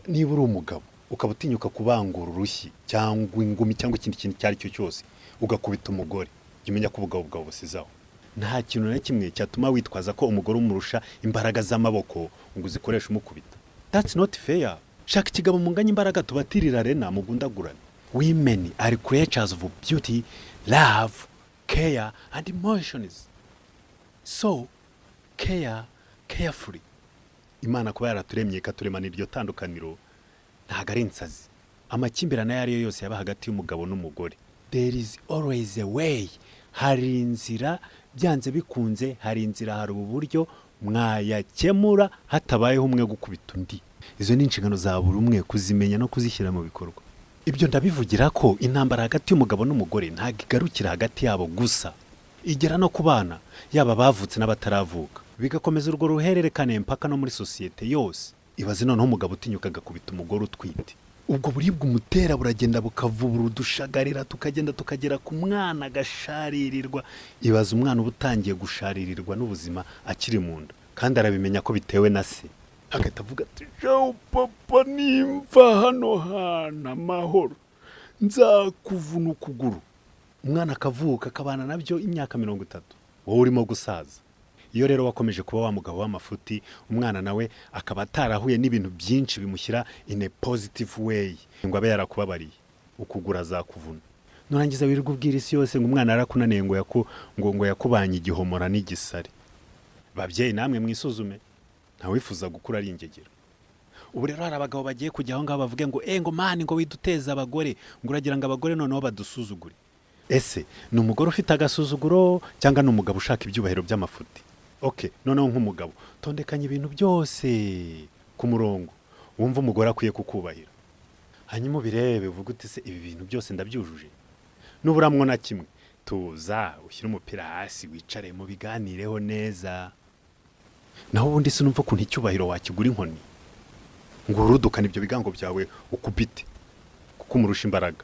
niba uri umugabo ukaba utinyuka kubangura urushyi cyangwa ingumi cyangwa ikindi kintu icyo ari cyo cyose ugakubita umugore, jya umenya ko ubugabo bwawe busizaho. Nta kintu na kimwe cyatuma witwaza ko umugore umurusha imbaraga z'amaboko ngo uzikoreshe umukubita. That's not fair. Shaka ikigabo munganya imbaraga tubatirira rena mugundagurane. Women are creatures of beauty, love, care and emotions. So, carefully. Imana kuba yaraturemye ikaturemana iryo tandukaniro ntago ari insazi. Amakimbirane ayo ariyo yose yaba hagati y'umugabo n'umugore. There is always a way. Hari inzira byanze bikunze, hari inzira, hari uburyo mwayakemura hatabayeho umwe gukubita undi. Izo ni inshingano za buri umwe kuzimenya no kuzishyira mu bikorwa. Ibyo ndabivugira ko intambara hagati y'umugabo n'umugore ntago igarukira hagati yabo gusa, igera no ku bana, yaba bavutse n'abataravuka, bigakomeza urwo ruhererekane mpaka no muri sosiyete yose. Ibaze noneho umugabo utinyuka agakubita umugore utwite, ubwo buribwe umutera buragenda bukavubura udushagarira, tukagenda tukagera ku mwana agasharirirwa. Ibaze umwana uba utangiye gusharirirwa n'ubuzima akiri mu nda, kandi arabimenya ko bitewe na se, agahita avuga ati jawu papa nimva hano hana amahoro nzakuvuna ukuguru. Umwana akavuka akabana nabyo imyaka 30, wowe urimo gusaza. Iyo rero wakomeje kuba wa mugabo w'amafuti, umwana nawe akaba atarahuye n'ibintu byinshi bimushyira in a positive way ngo abe yarakubabariye, ukugura azakuvuna. Nurangiza wirirwa ubwira isi yose ngo umwana yarakunaniye ngo yakubanye igihomora n'igisare. Babyeyi namwe mwisuzume, nta wifuza gukura ari ingegera. Ubu rero hari abagabo bagiye kujya aho ngaho bavuge ngo mani ngo widuteza abagore, ngo uragira ngo abagore noneho badusuzugure. Ese ni umugore ufite agasuzuguro cyangwa ni umugabo ushaka ibyubahiro by'amafuti? Okay, noneho nk'umugabo tondekanye ibintu byose ku murongo, wumva umugore akwiye kukubahira, hanyuma ubirebe uvuga uti se ibi bintu byose ndabyujuje. Nuburamwo na kimwe, tuza ushyira umupira hasi wicare mu biganireho neza. Naho ubundi se numva kuntu icyubahiro wakigura inkoni ngo urudukane ibyo bigango byawe ukubite kuko umurusha imbaraga.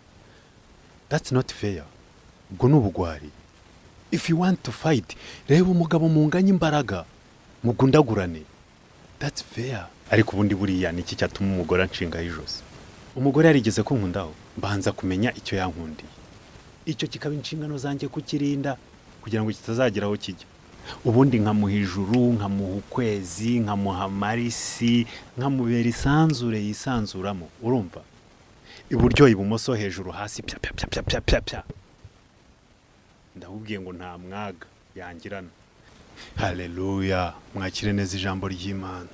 That's not fair. Ubwo ni ubugwari. If you want to fight, reba umugabo munganya imbaraga mugundagurane. That's fair. Ariko ubundi buriya niki cyatuma umugore anshinga ijosi? Umugore yarigeze kunkundaho, mbanza kumenya icyo yankundiye. Icyo kikaba inshingano zanjye kukirinda kugira ngo kitazageraho kijya. Ubundi nkamuha ijuru, nkamuha ukwezi, nkamuha marisi, nkamubera isanzure yisanzuramo. Urumva? Iburyo ibumoso hejuru hasi pya pya pya pya pya pya. Ndahubwiye ngo nta mwaga yangirana. Haleluya, mwakire neza ijambo ry'Imana.